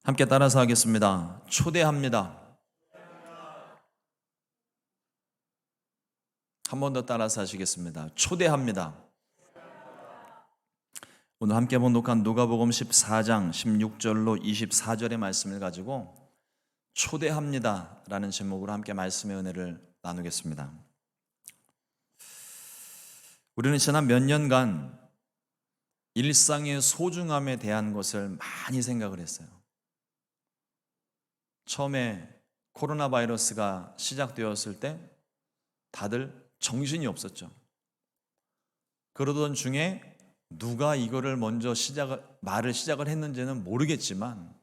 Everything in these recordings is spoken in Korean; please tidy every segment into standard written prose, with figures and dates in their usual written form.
함께 따라서 하겠습니다. 초대합니다. 한 번 더 따라서 하시겠습니다. 초대합니다. 오늘 함께 봉독한 누가복음 14장 16절로 24절의 말씀을 가지고 초대합니다 라는 제목으로 함께 말씀의 은혜를 나누겠습니다. 우리는 지난 몇 년간 일상의 소중함에 대한 것을 많이 생각을 했어요. 처음에 코로나 바이러스가 시작되었을 때 다들 정신이 없었죠. 그러던 중에 누가 이거를 먼저 말을 시작을 했는지는 모르겠지만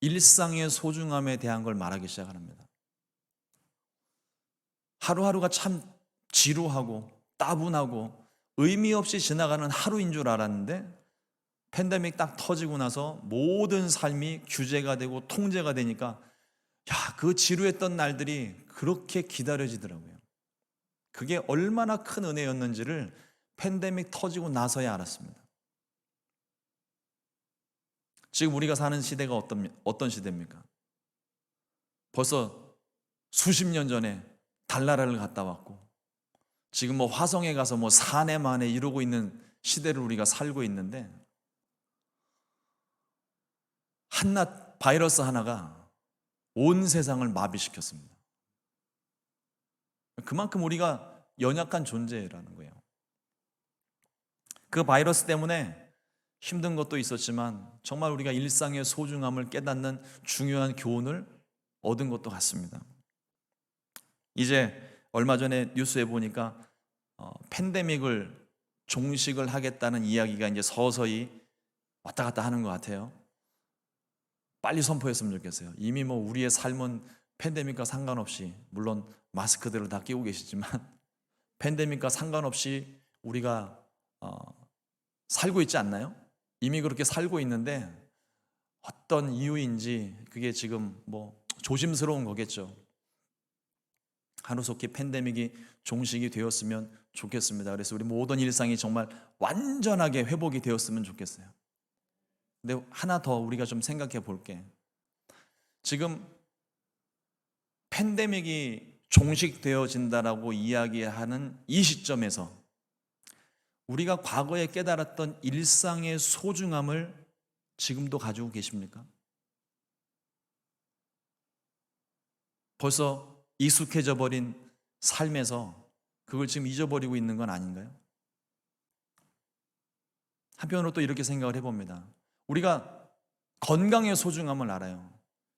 일상의 소중함에 대한 걸 말하기 시작합니다. 하루하루가 참 지루하고 따분하고 의미 없이 지나가는 하루인 줄 알았는데 팬데믹 딱 터지고 나서 모든 삶이 규제가 되고 통제가 되니까 그 지루했던 날들이 그렇게 기다려지더라고요. 그게 얼마나 큰 은혜였는지를 팬데믹 터지고 나서야 알았습니다. 지금 우리가 사는 시대가 어떤 시대입니까? 벌써 수십 년 전에 달나라를 갔다 왔고 지금 화성에 가서 사내 만에 이루고 있는 시대를 우리가 살고 있는데 한낱 바이러스 하나가 온 세상을 마비시켰습니다. 그만큼 우리가 연약한 존재라는 거예요. 그 바이러스 때문에 힘든 것도 있었지만 정말 우리가 일상의 소중함을 깨닫는 중요한 교훈을 얻은 것도 같습니다. 이제 얼마 전에 뉴스에 보니까 팬데믹을 종식을 하겠다는 이야기가 이제 서서히 왔다 갔다 하는 것 같아요. 빨리 선포했으면 좋겠어요. 이미 우리의 삶은 팬데믹과 상관없이, 물론 마스크들을 다 끼고 계시지만 팬데믹과 상관없이 우리가 살고 있지 않나요? 이미 그렇게 살고 있는데 어떤 이유인지 그게 지금 조심스러운 거겠죠. 하루속히 팬데믹이 종식이 되었으면 좋겠습니다. 그래서 우리 모든 일상이 정말 완전하게 회복이 되었으면 좋겠어요. 근데 하나 더 우리가 좀 생각해 볼게. 지금 팬데믹이 종식되어진다라고 이야기하는 이 시점에서 우리가 과거에 깨달았던 일상의 소중함을 지금도 가지고 계십니까? 벌써 익숙해져 버린 삶에서 그걸 지금 잊어버리고 있는 건 아닌가요? 한편으로 또 이렇게 생각을 해봅니다. 우리가 건강의 소중함을 알아요.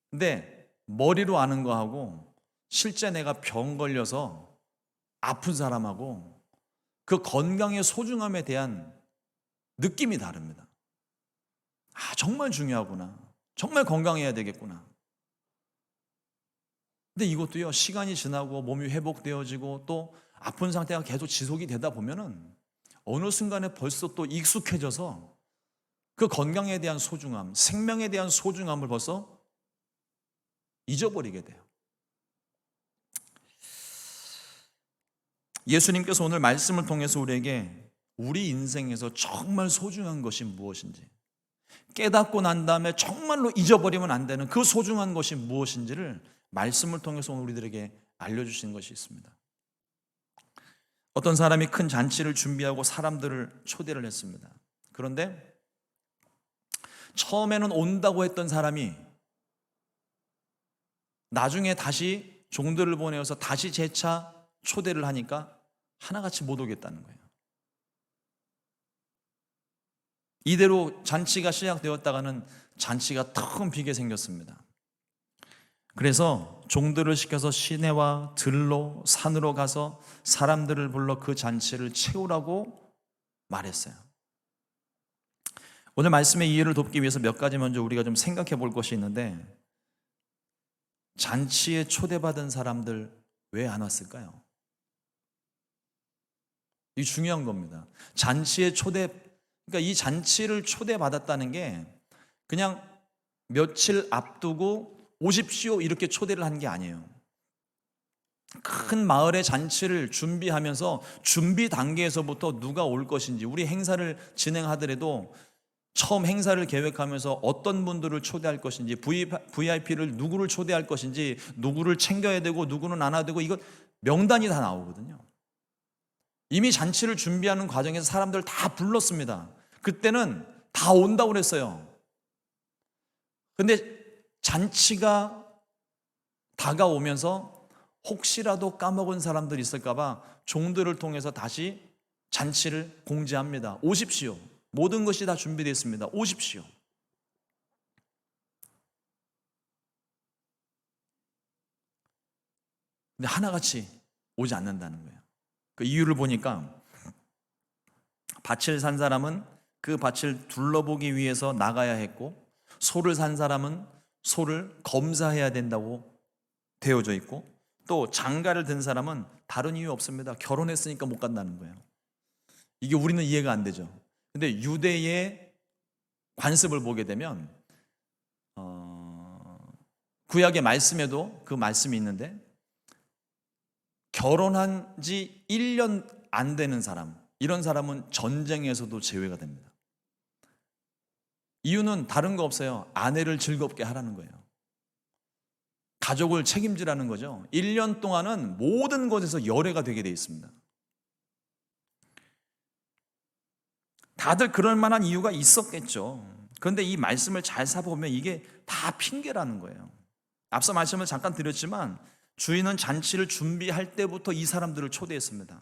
근데 머리로 아는 거하고 실제 내가 병 걸려서 아픈 사람하고 그 건강의 소중함에 대한 느낌이 다릅니다. 정말 중요하구나. 정말 건강해야 되겠구나. 근데 이것도요, 시간이 지나고 몸이 회복되어지고 또 아픈 상태가 계속 지속이 되다 보면은 어느 순간에 벌써 또 익숙해져서 그 건강에 대한 소중함, 생명에 대한 소중함을 벌써 잊어버리게 돼요. 예수님께서 오늘 말씀을 통해서 우리에게 우리 인생에서 정말 소중한 것이 무엇인지, 깨닫고 난 다음에 정말로 잊어버리면 안 되는 그 소중한 것이 무엇인지를 말씀을 통해서 오늘 우리들에게 알려주신 것이 있습니다. 어떤 사람이 큰 잔치를 준비하고 사람들을 초대를 했습니다. 그런데 처음에는 온다고 했던 사람이 나중에 다시 종들을 보내어서 다시 재차 초대를 하니까 하나같이 못 오겠다는 거예요. 이대로 잔치가 시작되었다가는 잔치가 텅 비게 생겼습니다. 그래서 종들을 시켜서 시내와 들로 산으로 가서 사람들을 불러 그 잔치를 채우라고 말했어요. 오늘 말씀의 이해를 돕기 위해서 몇 가지 먼저 우리가 좀 생각해 볼 것이 있는데, 잔치에 초대받은 사람들 왜 안 왔을까요? 이게 중요한 겁니다. 그러니까 이 잔치를 초대받았다는 게 그냥 며칠 앞두고 오십시오 이렇게 초대를 한 게 아니에요. 큰 마을의 잔치를 준비하면서 준비 단계에서부터 누가 올 것인지, 우리 행사를 진행하더라도 처음 행사를 계획하면서 어떤 분들을 초대할 것인지, VIP를 누구를 초대할 것인지, 누구를 챙겨야 되고 누구는 안 와야 되고, 이거 명단이 다 나오거든요. 이미 잔치를 준비하는 과정에서 사람들 다 불렀습니다. 그때는 다 온다고 그랬어요. 근데 잔치가 다가오면서 혹시라도 까먹은 사람들이 있을까봐 종들을 통해서 다시 잔치를 공지합니다. 오십시오. 모든 것이 다 준비되어 있습니다. 오십시오. 근데 하나같이 오지 않는다는 거예요. 그 이유를 보니까 밭을 산 사람은 그 밭을 둘러보기 위해서 나가야 했고, 소를 산 사람은 소를 검사해야 된다고 되어져 있고, 또 장가를 든 사람은 다른 이유 없습니다. 결혼했으니까 못 간다는 거예요. 이게 우리는 이해가 안 되죠. 근데 유대의 관습을 보게 되면 구약의 말씀에도 그 말씀이 있는데, 결혼한 지 1년 안 되는 사람, 이런 사람은 전쟁에서도 제외가 됩니다. 이유는 다른 거 없어요. 아내를 즐겁게 하라는 거예요. 가족을 책임지라는 거죠. 1년 동안은 모든 것에서 열애가 되게 돼 있습니다. 다들 그럴 만한 이유가 있었겠죠. 그런데 이 말씀을 잘 살펴보면 이게 다 핑계라는 거예요. 앞서 말씀을 잠깐 드렸지만 주인은 잔치를 준비할 때부터 이 사람들을 초대했습니다.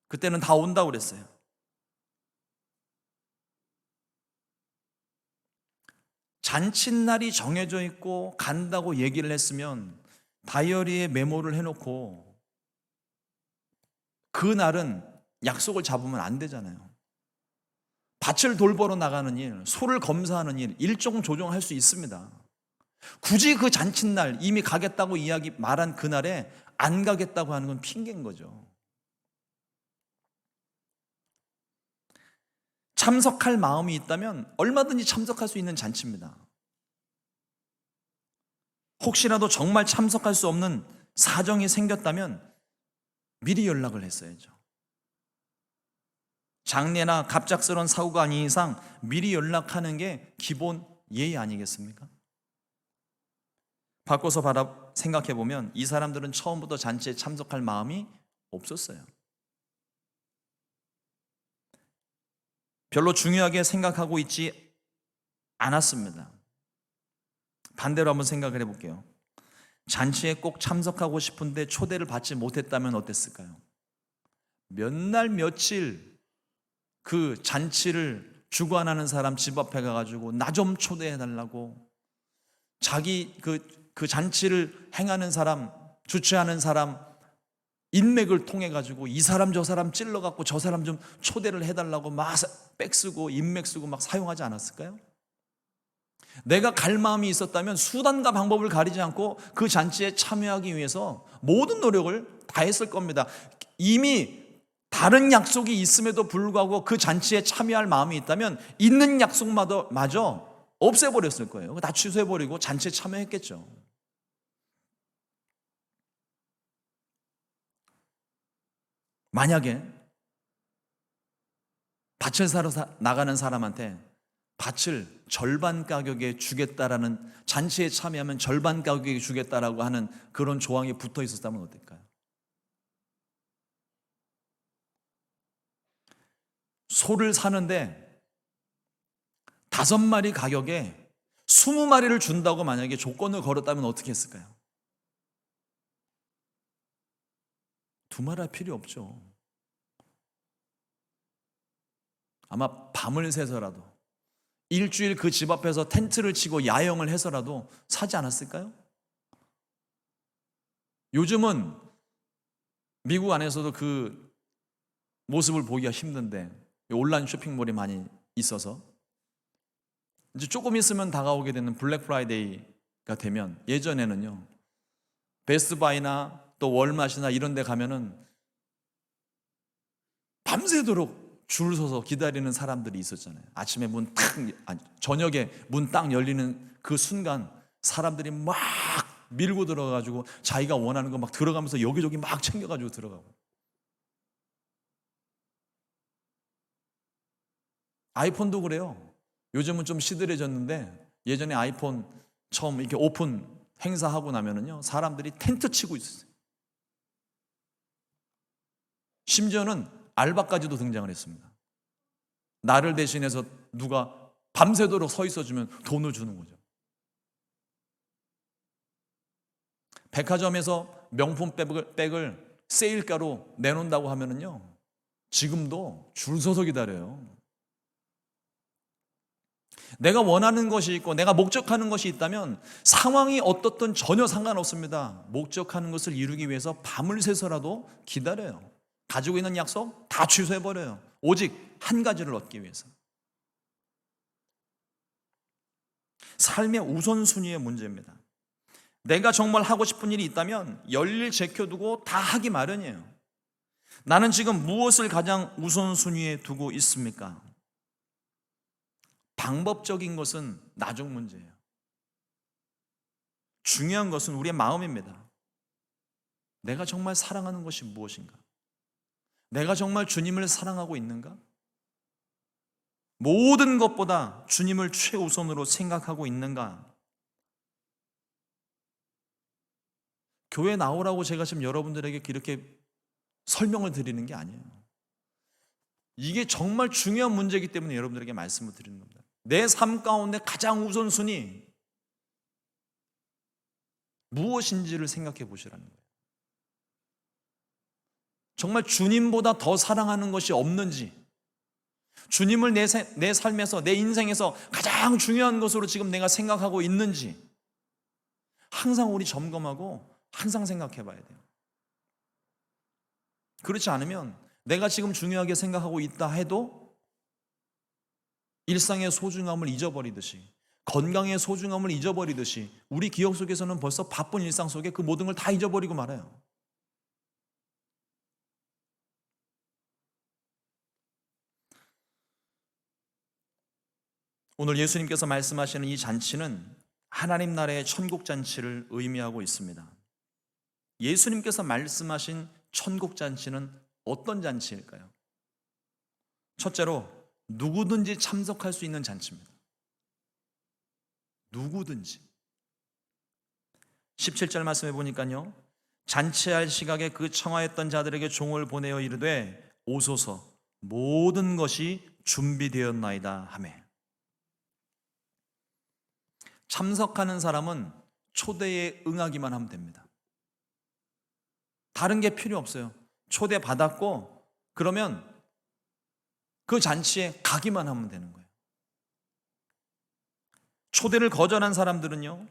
그때는 다 온다고 그랬어요. 잔칫날이 정해져 있고 간다고 얘기를 했으면 다이어리에 메모를 해놓고 그 날은 약속을 잡으면 안 되잖아요. 밭을 돌보러 나가는 일, 소를 검사하는 일, 일정 조정할 수 있습니다. 굳이 그 잔칫날 이미 가겠다고 말한 그날에 안 가겠다고 하는 건 핑계인 거죠. 참석할 마음이 있다면 얼마든지 참석할 수 있는 잔치입니다. 혹시라도 정말 참석할 수 없는 사정이 생겼다면 미리 연락을 했어야죠. 장례나 갑작스러운 사고가 아닌 이상 미리 연락하는 게 기본 예의 아니겠습니까? 바꿔서 생각해 보면 이 사람들은 처음부터 잔치에 참석할 마음이 없었어요. 별로 중요하게 생각하고 있지 않았습니다. 반대로 한번 생각을 해볼게요. 잔치에 꼭 참석하고 싶은데 초대를 받지 못했다면 어땠을까요? 몇 날 며칠 그 잔치를 주관하는 사람 집 앞에 가가지고 나 좀 초대해달라고, 자기 그 잔치를 행하는 사람, 주최하는 사람 인맥을 통해 가지고 이 사람 저 사람 찔러갖고 저 사람 좀 초대를 해달라고 막 백 쓰고 인맥 쓰고 막 사용하지 않았을까요? 내가 갈 마음이 있었다면 수단과 방법을 가리지 않고 그 잔치에 참여하기 위해서 모든 노력을 다했을 겁니다. 이미 다른 약속이 있음에도 불구하고 그 잔치에 참여할 마음이 있다면 있는 약속마저 없애버렸을 거예요. 다 취소해버리고 잔치에 참여했겠죠. 만약에 밭을 사러 나가는 사람한테 밭을 절반 가격에 주겠다라는, 잔치에 참여하면 절반 가격에 주겠다라고 하는 그런 조항이 붙어 있었다면 어떨까요? 소를 사는데 5마리 가격에 20마리를 준다고 만약에 조건을 걸었다면 어떻게 했을까요? 두말할 필요 없죠. 아마 밤을 새서라도 일주일 그 집 앞에서 텐트를 치고 야영을 해서라도 사지 않았을까요? 요즘은 미국 안에서도 그 모습을 보기가 힘든데 온라인 쇼핑몰이 많이 있어서 이제 조금 있으면 다가오게 되는 블랙 프라이데이가 되면, 예전에는요 베스트바이나 또 월마트나 이런 데 가면은 밤새도록 줄 서서 기다리는 사람들이 있었잖아요. 아침에 저녁에 문 딱 열리는 그 순간 사람들이 막 밀고 들어가가지고 자기가 원하는 거 막 들어가면서 여기저기 막 챙겨가지고 들어가고, 아이폰도 그래요. 요즘은 좀 시들해졌는데 예전에 아이폰 처음 이렇게 오픈 행사하고 나면은요, 사람들이 텐트 치고 있었어요. 심지어는 알바까지도 등장을 했습니다. 나를 대신해서 누가 밤새도록 서 있어주면 돈을 주는 거죠. 백화점에서 명품 백을 세일가로 내놓는다고 하면은요, 지금도 줄 서서 기다려요. 내가 원하는 것이 있고 내가 목적하는 것이 있다면 상황이 어떻든 전혀 상관없습니다. 목적하는 것을 이루기 위해서 밤을 새서라도 기다려요. 가지고 있는 약속 다 취소해버려요. 오직 한 가지를 얻기 위해서. 삶의 우선순위의 문제입니다. 내가 정말 하고 싶은 일이 있다면 열일 제껴두고 다 하기 마련이에요. 나는 지금 무엇을 가장 우선순위에 두고 있습니까? 방법적인 것은 나중 문제예요. 중요한 것은 우리의 마음입니다. 내가 정말 사랑하는 것이 무엇인가? 내가 정말 주님을 사랑하고 있는가? 모든 것보다 주님을 최우선으로 생각하고 있는가? 교회 나오라고 제가 지금 여러분들에게 이렇게 설명을 드리는 게 아니에요. 이게 정말 중요한 문제이기 때문에 여러분들에게 말씀을 드리는 겁니다. 내 삶 가운데 가장 우선순위 무엇인지를 생각해 보시라는 거예요. 정말 주님보다 더 사랑하는 것이 없는지, 주님을 내 삶에서, 내 인생에서 가장 중요한 것으로 지금 내가 생각하고 있는지 항상 우리 점검하고 항상 생각해 봐야 돼요. 그렇지 않으면 내가 지금 중요하게 생각하고 있다 해도 일상의 소중함을 잊어버리듯이, 건강의 소중함을 잊어버리듯이 우리 기억 속에서는 벌써 바쁜 일상 속에 그 모든 걸 다 잊어버리고 말아요. 오늘 예수님께서 말씀하시는 이 잔치는 하나님 나라의 천국 잔치를 의미하고 있습니다. 예수님께서 말씀하신 천국 잔치는 어떤 잔치일까요? 첫째로 누구든지 참석할 수 있는 잔치입니다. 누구든지. 17절 말씀해 보니까요, 잔치할 시각에 그 청하였던 자들에게 종을 보내어 이르되 오소서, 모든 것이 준비되었나이다 하매. 참석하는 사람은 초대에 응하기만 하면 됩니다. 다른 게 필요 없어요. 초대 받았고 그러면 그 잔치에 가기만 하면 되는 거예요. 초대를 거절한 사람들은요,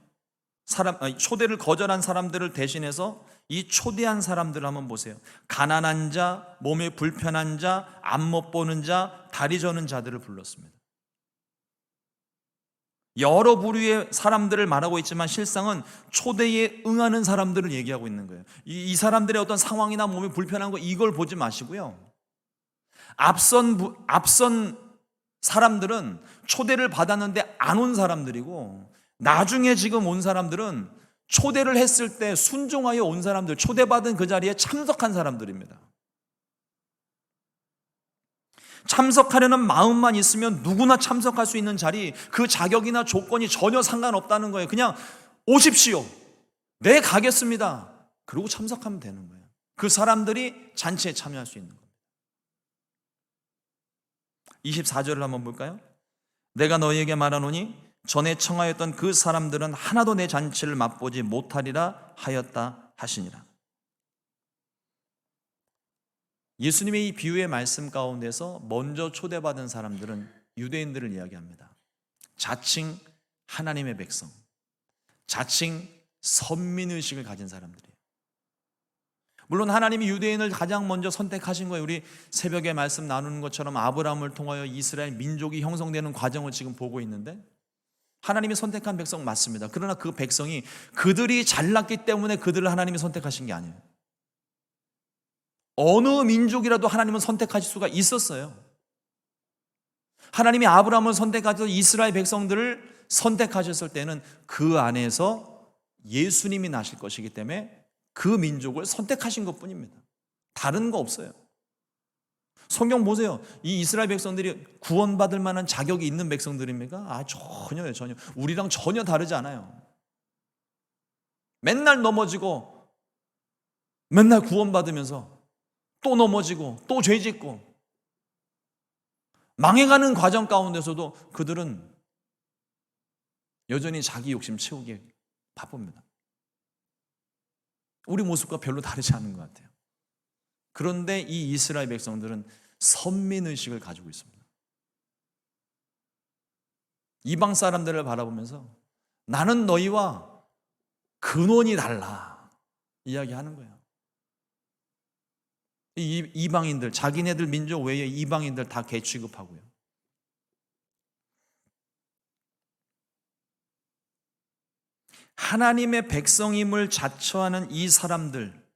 초대를 거절한 사람들을 대신해서 이 초대한 사람들을 한번 보세요. 가난한 자, 몸에 불편한 자, 앞 못 보는 자, 다리 저는 자들을 불렀습니다. 여러 부류의 사람들을 말하고 있지만 실상은 초대에 응하는 사람들을 얘기하고 있는 거예요. 이 사람들의 어떤 상황이나 몸이 불편한 거 이걸 보지 마시고요, 앞선 사람들은 초대를 받았는데 안 온 사람들이고, 나중에 지금 온 사람들은 초대를 했을 때 순종하여 온 사람들, 초대받은 그 자리에 참석한 사람들입니다. 참석하려는 마음만 있으면 누구나 참석할 수 있는 자리, 그 자격이나 조건이 전혀 상관없다는 거예요. 그냥 오십시오, 네 가겠습니다, 그리고 참석하면 되는 거예요. 그 사람들이 잔치에 참여할 수 있는 겁니다. 24절을 한번 볼까요? 내가 너희에게 말하노니 전에 청하였던 그 사람들은 하나도 내 잔치를 맛보지 못하리라 하였다 하시니라. 예수님의 이 비유의 말씀 가운데서 먼저 초대받은 사람들은 유대인들을 이야기합니다. 자칭 하나님의 백성, 자칭 선민의식을 가진 사람들이에요. 물론 하나님이 유대인을 가장 먼저 선택하신 거예요. 우리 새벽에 말씀 나누는 것처럼 아브라함을 통하여 이스라엘 민족이 형성되는 과정을 지금 보고 있는데, 하나님이 선택한 백성 맞습니다. 그러나 그 백성이 그들이 잘났기 때문에 그들을 하나님이 선택하신 게 아니에요. 어느 민족이라도 하나님은 선택하실 수가 있었어요. 하나님이 아브라함을 선택하셔서 이스라엘 백성들을 선택하셨을 때는 그 안에서 예수님이 나실 것이기 때문에 그 민족을 선택하신 것뿐입니다. 다른 거 없어요. 성경 보세요. 이 이스라엘 백성들이 구원받을 만한 자격이 있는 백성들입니까? 전혀요, 전혀. 우리랑 전혀 다르지 않아요. 맨날 넘어지고, 맨날 구원받으면서 또 넘어지고, 또 죄짓고, 망해가는 과정 가운데서도 그들은 여전히 자기 욕심 채우기에 바쁩니다. 우리 모습과 별로 다르지 않은 것 같아요. 그런데 이 이스라엘 백성들은 선민의식을 가지고 있습니다. 이방 사람들을 바라보면서 나는 너희와 근원이 달라 이야기하는 거예요. 이방인들, 자기네들 민족 외에 이방인들 다 개 취급하고요. 하나님의 백성임을 자처하는 이 사람들,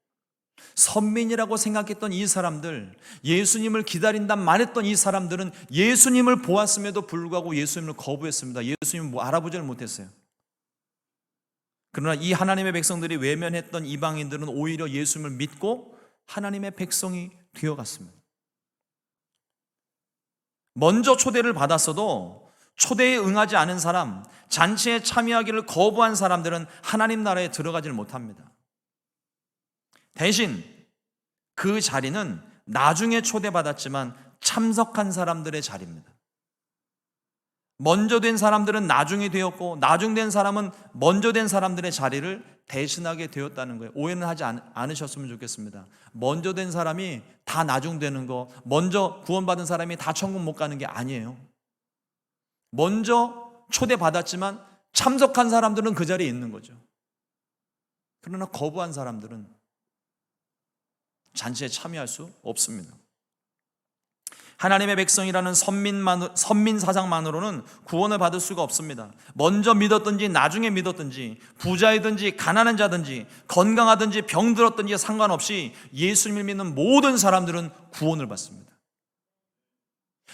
선민이라고 생각했던 이 사람들, 예수님을 기다린다 말했던 이 사람들은 예수님을 보았음에도 불구하고 예수님을 거부했습니다. 예수님을 알아보지를 못했어요. 그러나 이 하나님의 백성들이 외면했던 이방인들은 오히려 예수님을 믿고 하나님의 백성이 되어갔습니다. 먼저 초대를 받았어도 초대에 응하지 않은 사람, 잔치에 참여하기를 거부한 사람들은 하나님 나라에 들어가질 못합니다. 대신 그 자리는 나중에 초대받았지만 참석한 사람들의 자리입니다. 먼저 된 사람들은 나중에 되었고, 나중 된 사람은 먼저 된 사람들의 자리를 대신하게 되었다는 거예요. 오해는 하지 않으셨으면 좋겠습니다. 먼저 된 사람이 다 나중 되는 거, 먼저 구원받은 사람이 다 천국 못 가는 게 아니에요. 먼저 초대받았지만 참석한 사람들은 그 자리에 있는 거죠. 그러나 거부한 사람들은 잔치에 참여할 수 없습니다. 하나님의 백성이라는 선민 사상만으로는 구원을 받을 수가 없습니다. 먼저 믿었든지 나중에 믿었든지, 부자이든지 가난한 자든지, 건강하든지 병들었든지 상관없이 예수님을 믿는 모든 사람들은 구원을 받습니다.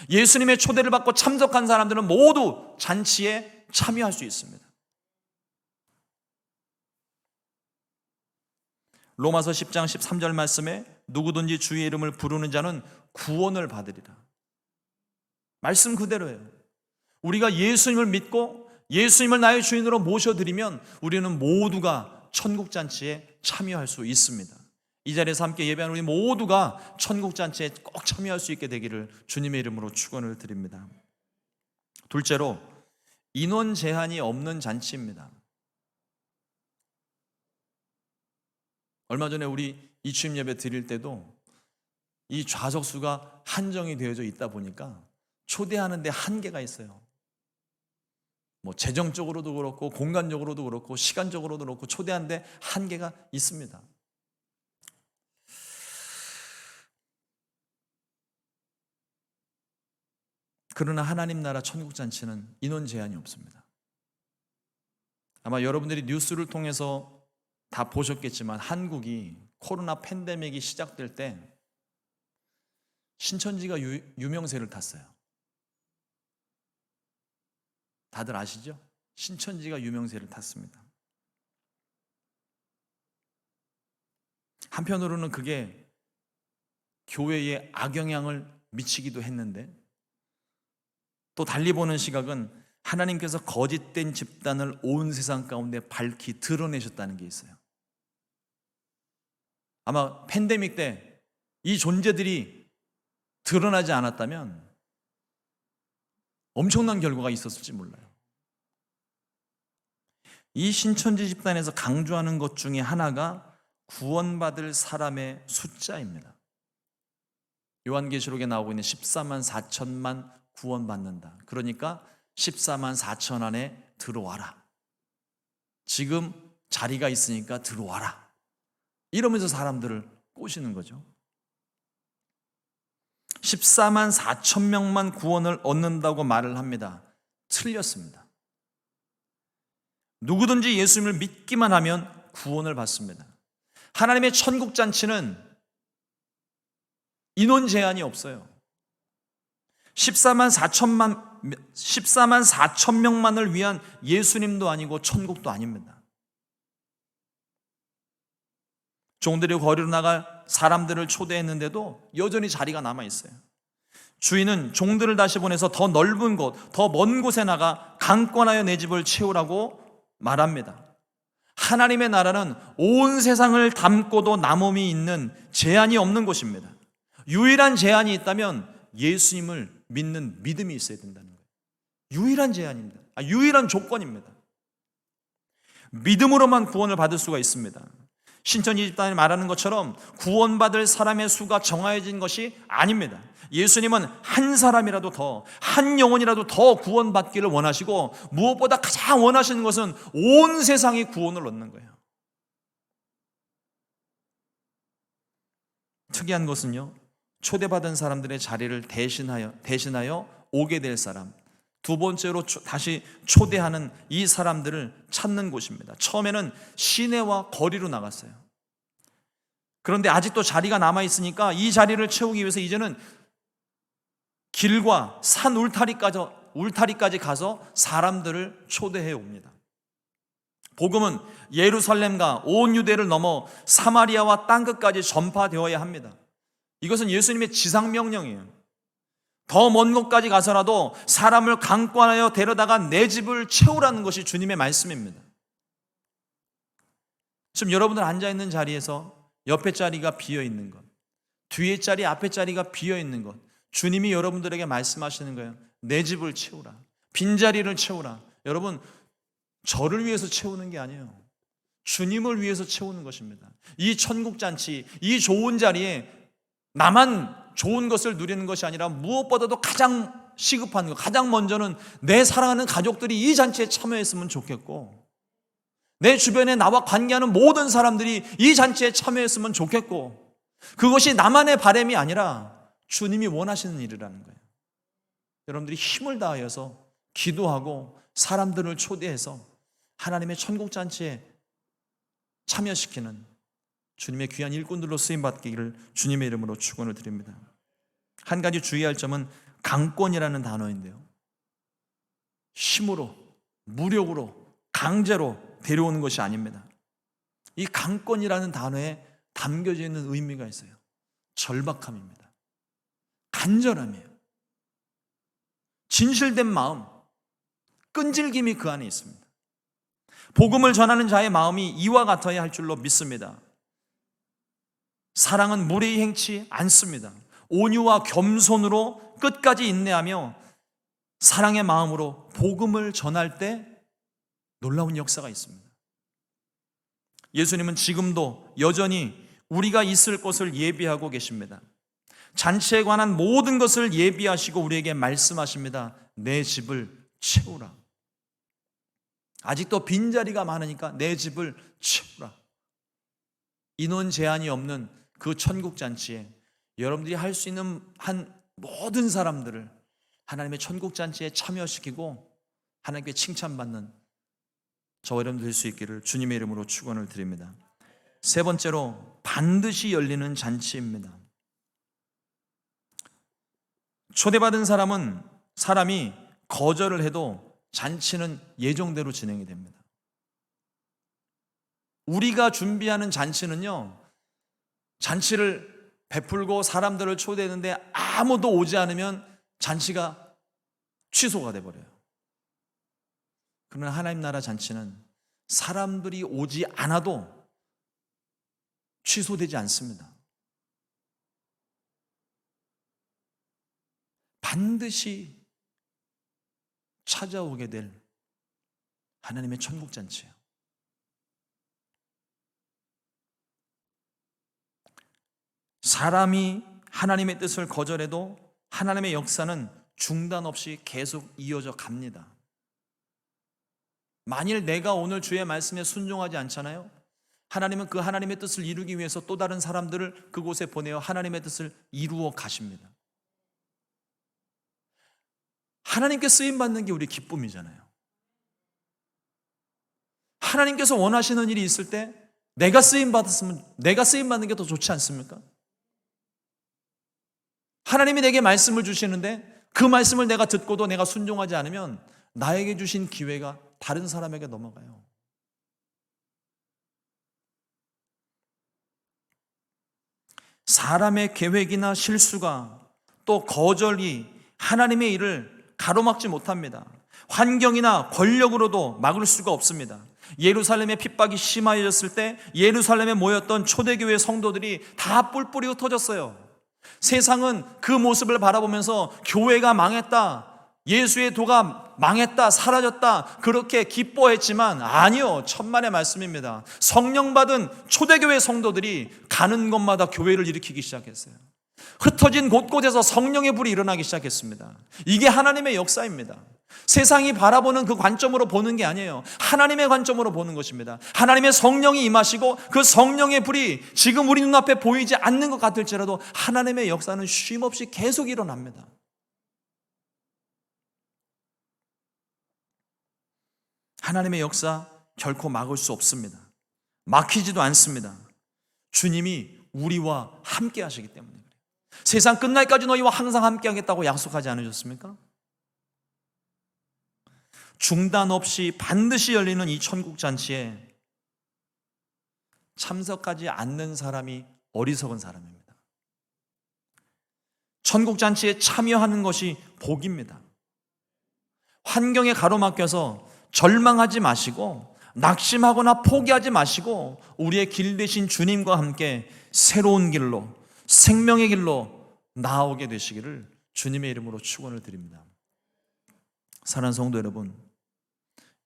예수님의 초대를 받고 참석한 사람들은 모두 잔치에 참여할 수 있습니다. 로마서 10장 13절 말씀에 누구든지 주의 이름을 부르는 자는 구원을 받으리라. 말씀 그대로예요. 우리가 예수님을 믿고 예수님을 나의 주인으로 모셔드리면 우리는 모두가 천국잔치에 참여할 수 있습니다. 이 자리에서 함께 예배하는 우리 모두가 천국잔치에 꼭 참여할 수 있게 되기를 주님의 이름으로 축원을 드립니다. 둘째로, 인원 제한이 없는 잔치입니다. 얼마 전에 우리 이취임 예배 드릴 때도 이 좌석수가 한정이 되어져 있다 보니까 초대하는 데 한계가 있어요. 재정적으로도 그렇고 공간적으로도 그렇고 시간적으로도 그렇고 초대하는 데 한계가 있습니다. 그러나 하나님 나라 천국잔치는 인원 제한이 없습니다. 아마 여러분들이 뉴스를 통해서 다 보셨겠지만 한국이 코로나 팬데믹이 시작될 때 신천지가 유명세를 탔어요. 다들 아시죠? 신천지가 유명세를 탔습니다. 한편으로는 그게 교회에 악영향을 미치기도 했는데, 또 달리 보는 시각은 하나님께서 거짓된 집단을 온 세상 가운데 밝히 드러내셨다는 게 있어요. 아마 팬데믹 때 이 존재들이 드러나지 않았다면 엄청난 결과가 있었을지 몰라요. 이 신천지 집단에서 강조하는 것 중에 하나가 구원받을 사람의 숫자입니다. 요한계시록에 나오고 있는 14만 4천만 구원받는다. 그러니까 14만 4천 안에 들어와라. 지금 자리가 있으니까 들어와라. 이러면서 사람들을 꼬시는 거죠. 14만 4천 명만 구원을 얻는다고 말을 합니다. 틀렸습니다. 누구든지 예수님을 믿기만 하면 구원을 받습니다. 하나님의 천국잔치는 인원 제한이 없어요. 14만 4천 명만을 위한 예수님도 아니고 천국도 아닙니다. 종들이 거리로 나갈 사람들을 초대했는데도 여전히 자리가 남아 있어요. 주인은 종들을 다시 보내서 더 넓은 곳, 더 먼 곳에 나가 강권하여 내 집을 채우라고 말합니다. 하나님의 나라는 온 세상을 담고도 남음이 있는 제한이 없는 곳입니다. 유일한 제한이 있다면 예수님을 믿는 믿음이 있어야 된다는 거예요. 유일한 제한입니다. 유일한 조건입니다. 믿음으로만 구원을 받을 수가 있습니다. 신천 20단이 말하는 것처럼 구원받을 사람의 수가 정해진 것이 아닙니다. 예수님은 한 사람이라도 더, 한 영혼이라도 더 구원받기를 원하시고 무엇보다 가장 원하시는 것은 온 세상이 구원을 얻는 거예요. 특이한 것은요, 초대받은 사람들의 자리를 대신하여 오게 될 사람, 두 번째로 다시 초대하는 이 사람들을 찾는 곳입니다. 처음에는 시내와 거리로 나갔어요. 그런데 아직도 자리가 남아있으니까 이 자리를 채우기 위해서 이제는 길과 산 울타리까지 가서 사람들을 초대해 옵니다. 복음은 예루살렘과 온 유대를 넘어 사마리아와 땅끝까지 전파되어야 합니다. 이것은 예수님의 지상명령이에요. 더 먼 곳까지 가서라도 사람을 강권하여 데려다가 내 집을 채우라는 것이 주님의 말씀입니다. 지금 여러분들 앉아있는 자리에서 옆에 자리가 비어있는 것, 뒤에 자리, 앞에 자리가 비어있는 것, 주님이 여러분들에게 말씀하시는 거예요. 내 집을 채우라, 빈자리를 채우라. 여러분, 저를 위해서 채우는 게 아니에요. 주님을 위해서 채우는 것입니다. 이 천국잔치, 이 좋은 자리에 나만 좋은 것을 누리는 것이 아니라 무엇보다도 가장 시급한 것, 가장 먼저는 내 사랑하는 가족들이 이 잔치에 참여했으면 좋겠고, 내 주변에 나와 관계하는 모든 사람들이 이 잔치에 참여했으면 좋겠고, 그것이 나만의 바람이 아니라 주님이 원하시는 일이라는 거예요. 여러분들이 힘을 다하여서 기도하고 사람들을 초대해서 하나님의 천국잔치에 참여시키는 주님의 귀한 일꾼들로 쓰임받기를 주님의 이름으로 축원을 드립니다. 한 가지 주의할 점은 강권이라는 단어인데요, 힘으로, 무력으로, 강제로 데려오는 것이 아닙니다. 이 강권이라는 단어에 담겨져 있는 의미가 있어요. 절박함입니다. 간절함이에요. 진실된 마음, 끈질김이 그 안에 있습니다. 복음을 전하는 자의 마음이 이와 같아야 할 줄로 믿습니다. 사랑은 무례히 행치 않습니다. 온유와 겸손으로 끝까지 인내하며 사랑의 마음으로 복음을 전할 때 놀라운 역사가 있습니다. 예수님은 지금도 여전히 우리가 있을 곳을 예비하고 계십니다. 잔치에 관한 모든 것을 예비하시고 우리에게 말씀하십니다. 내 집을 채우라. 아직도 빈자리가 많으니까 내 집을 채우라. 인원 제한이 없는 그 천국잔치에 여러분들이 할 수 있는 한 모든 사람들을 하나님의 천국잔치에 참여시키고 하나님께 칭찬받는 저와 여러분 될 수 있기를 주님의 이름으로 축원을 드립니다. 세 번째로 반드시 열리는 잔치입니다. 초대받은 사람이 거절을 해도 잔치는 예정대로 진행이 됩니다. 우리가 준비하는 잔치는요, 잔치를 베풀고 사람들을 초대했는데 아무도 오지 않으면 잔치가 취소가 돼버려요. 그러나 하나님 나라 잔치는 사람들이 오지 않아도 취소되지 않습니다. 반드시 찾아오게 될 하나님의 천국잔치예요. 사람이 하나님의 뜻을 거절해도 하나님의 역사는 중단 없이 계속 이어져 갑니다. 만일 내가 오늘 주의 말씀에 순종하지 않잖아요, 하나님은 그 하나님의 뜻을 이루기 위해서 또 다른 사람들을 그곳에 보내어 하나님의 뜻을 이루어 가십니다. 하나님께 쓰임받는 게 우리 기쁨이잖아요. 하나님께서 원하시는 일이 있을 때 내가 쓰임받는 게 더 좋지 않습니까? 하나님이 내게 말씀을 주시는데 그 말씀을 내가 듣고도 내가 순종하지 않으면 나에게 주신 기회가 다른 사람에게 넘어가요. 사람의 계획이나 실수가 또 거절이 하나님의 일을 가로막지 못합니다. 환경이나 권력으로도 막을 수가 없습니다. 예루살렘의 핍박이 심해졌을 때 예루살렘에 모였던 초대교회 성도들이 다 뿔뿔이 흩어졌어요. 세상은 그 모습을 바라보면서 교회가 망했다, 예수의 도가 망했다, 사라졌다, 그렇게 기뻐했지만 아니요, 천만의 말씀입니다. 성령 받은 초대교회 성도들이 가는 곳마다 교회를 일으키기 시작했어요. 흩어진 곳곳에서 성령의 불이 일어나기 시작했습니다. 이게 하나님의 역사입니다. 세상이 바라보는 그 관점으로 보는 게 아니에요. 하나님의 관점으로 보는 것입니다. 하나님의 성령이 임하시고 그 성령의 불이 지금 우리 눈앞에 보이지 않는 것 같을지라도 하나님의 역사는 쉼없이 계속 일어납니다. 하나님의 역사 결코 막을 수 없습니다. 막히지도 않습니다. 주님이 우리와 함께 하시기 때문에 그래요. 세상 끝날까지 너희와 항상 함께 하겠다고 약속하지 않으셨습니까? 중단 없이 반드시 열리는 이 천국잔치에 참석하지 않는 사람이 어리석은 사람입니다. 천국잔치에 참여하는 것이 복입니다. 환경에 가로막혀서 절망하지 마시고 낙심하거나 포기하지 마시고 우리의 길 되신 주님과 함께 새로운 길로, 생명의 길로 나아오게 되시기를 주님의 이름으로 축원을 드립니다. 사랑하는 성도 여러분,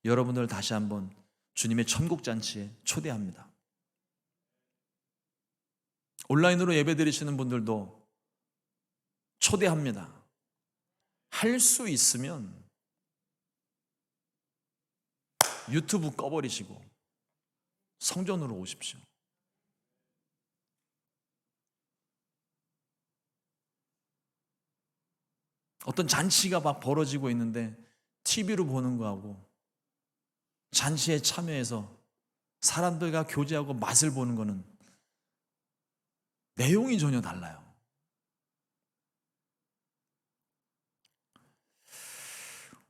여러분들 다시 한번 주님의 천국잔치에 초대합니다. 온라인으로 예배 드리시는 분들도 초대합니다. 할 수 있으면 유튜브 꺼버리시고 성전으로 오십시오. 어떤 잔치가 막 벌어지고 있는데 TV로 보는 거하고 잔치에 참여해서 사람들과 교제하고 맛을 보는 거는 내용이 전혀 달라요.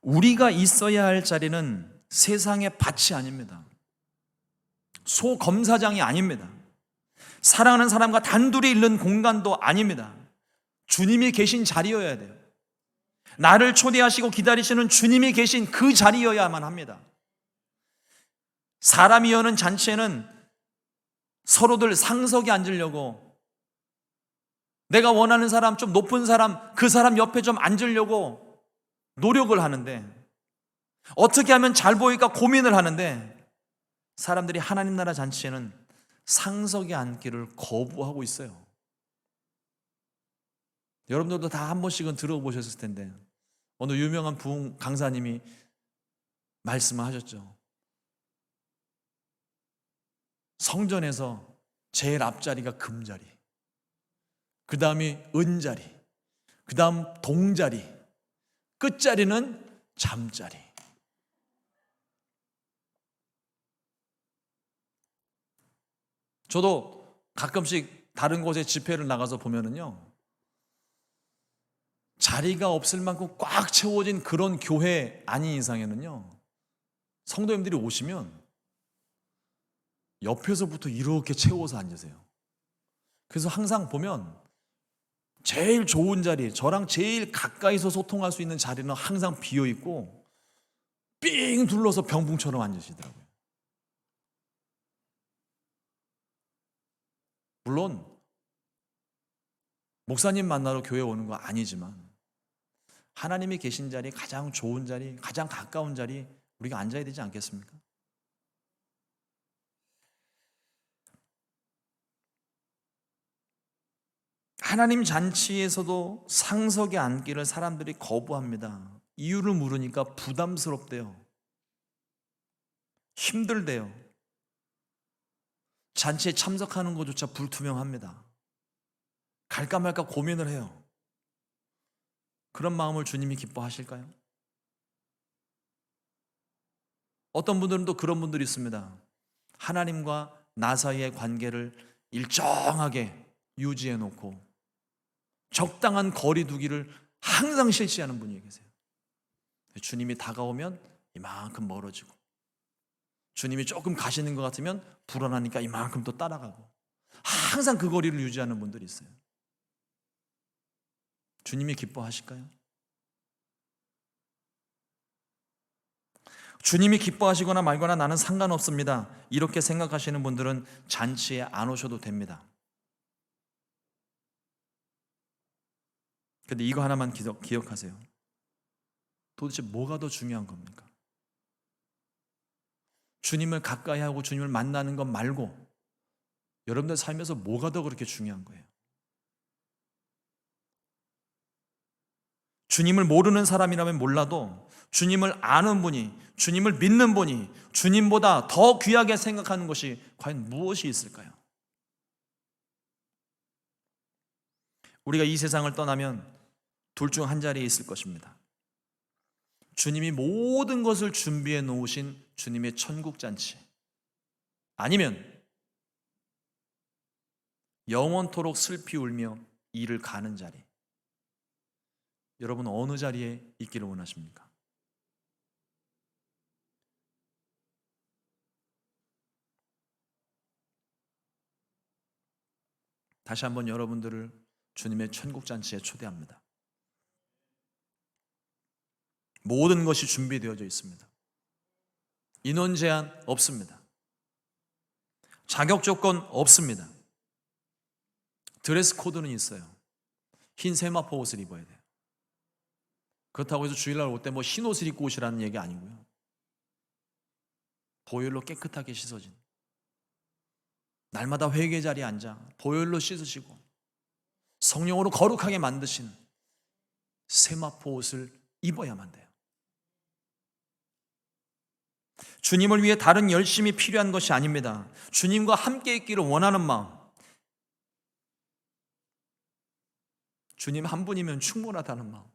우리가 있어야 할 자리는 세상의 밭이 아닙니다. 소검사장이 아닙니다. 사랑하는 사람과 단둘이 있는 공간도 아닙니다. 주님이 계신 자리여야 돼요. 나를 초대하시고 기다리시는 주님이 계신 그 자리여야만 합니다. 사람이 여는 잔치에는 서로들 상석에 앉으려고, 내가 원하는 사람, 좀 높은 사람, 그 사람 옆에 좀 앉으려고 노력을 하는데, 어떻게 하면 잘 보일까 고민을 하는데, 사람들이 하나님 나라 잔치에는 상석에 앉기를 거부하고 있어요. 여러분들도 다 한 번씩은 들어보셨을 텐데, 어느 유명한 부흥 강사님이 말씀을 하셨죠. 성전에서 제일 앞자리가 금자리, 그 다음이 은자리, 그 다음 동자리, 끝자리는 잠자리. 저도 가끔씩 다른 곳에 집회를 나가서 보면은요, 자리가 없을 만큼 꽉 채워진 그런 교회 아닌 이상에는요, 성도님들이 오시면 옆에서부터 이렇게 채워서 앉으세요. 그래서 항상 보면 제일 좋은 자리, 저랑 제일 가까이서 소통할 수 있는 자리는 항상 비어있고 삥 둘러서 병풍처럼 앉으시더라고요. 물론 목사님 만나러 교회 오는 거 아니지만 하나님이 계신 자리, 가장 좋은 자리, 가장 가까운 자리 우리가 앉아야 되지 않겠습니까? 하나님 잔치에서도 상석에 앉기를 사람들이 거부합니다. 이유를 물으니까 부담스럽대요. 힘들대요. 잔치에 참석하는 것조차 불투명합니다. 갈까 말까 고민을 해요. 그런 마음을 주님이 기뻐하실까요? 어떤 분들은 또 그런 분들이 있습니다. 하나님과 나 사이의 관계를 일정하게 유지해 놓고 적당한 거리 두기를 항상 실시하는 분이 계세요. 주님이 다가오면 이만큼 멀어지고, 주님이 조금 가시는 것 같으면 불안하니까 이만큼 또 따라가고, 항상 그 거리를 유지하는 분들이 있어요. 주님이 기뻐하실까요? 주님이 기뻐하시거나 말거나 나는 상관없습니다, 이렇게 생각하시는 분들은 잔치에 안 오셔도 됩니다. 근데 이거 하나만 기억하세요. 도대체 뭐가 더 중요한 겁니까? 주님을 가까이 하고 주님을 만나는 것 말고 여러분들 살면서 뭐가 더 그렇게 중요한 거예요? 주님을 모르는 사람이라면 몰라도 주님을 아는 분이, 주님을 믿는 분이 주님보다 더 귀하게 생각하는 것이 과연 무엇이 있을까요? 우리가 이 세상을 떠나면 둘 중 한 자리에 있을 것입니다. 주님이 모든 것을 준비해 놓으신 주님의 천국 잔치, 아니면 영원토록 슬피 울며 이를 가는 자리. 여러분 어느 자리에 있기를 원하십니까? 다시 한번 여러분들을 주님의 천국 잔치에 초대합니다. 모든 것이 준비되어져 있습니다. 인원 제한 없습니다. 자격 조건 없습니다. 드레스 코드는 있어요. 흰 세마포 옷을 입어야 돼요. 그렇다고 해서 주일날 올 때 뭐 흰 옷을 입고 오시라는 얘기 아니고요. 보혈로 깨끗하게 씻어진, 날마다 회개 자리에 앉아 보혈로 씻으시고 성령으로 거룩하게 만드신 세마포 옷을 입어야만 돼요. 주님을 위해 다른 열심이 필요한 것이 아닙니다. 주님과 함께 있기를 원하는 마음, 주님 한 분이면 충분하다는 마음,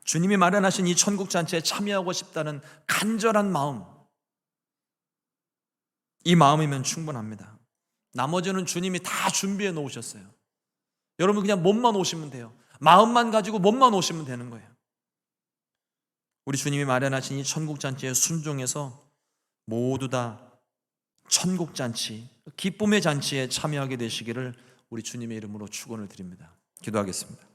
주님이 마련하신 이 천국 잔치에 참여하고 싶다는 간절한 마음, 이 마음이면 충분합니다. 나머지는 주님이 다 준비해 놓으셨어요. 여러분 그냥 몸만 오시면 돼요. 마음만 가지고 몸만 오시면 되는 거예요. 우리 주님이 마련하신 이 천국 잔치에 순종해서 모두 다 천국 잔치, 기쁨의 잔치에 참여하게 되시기를 우리 주님의 이름으로 축원을 드립니다. 기도하겠습니다.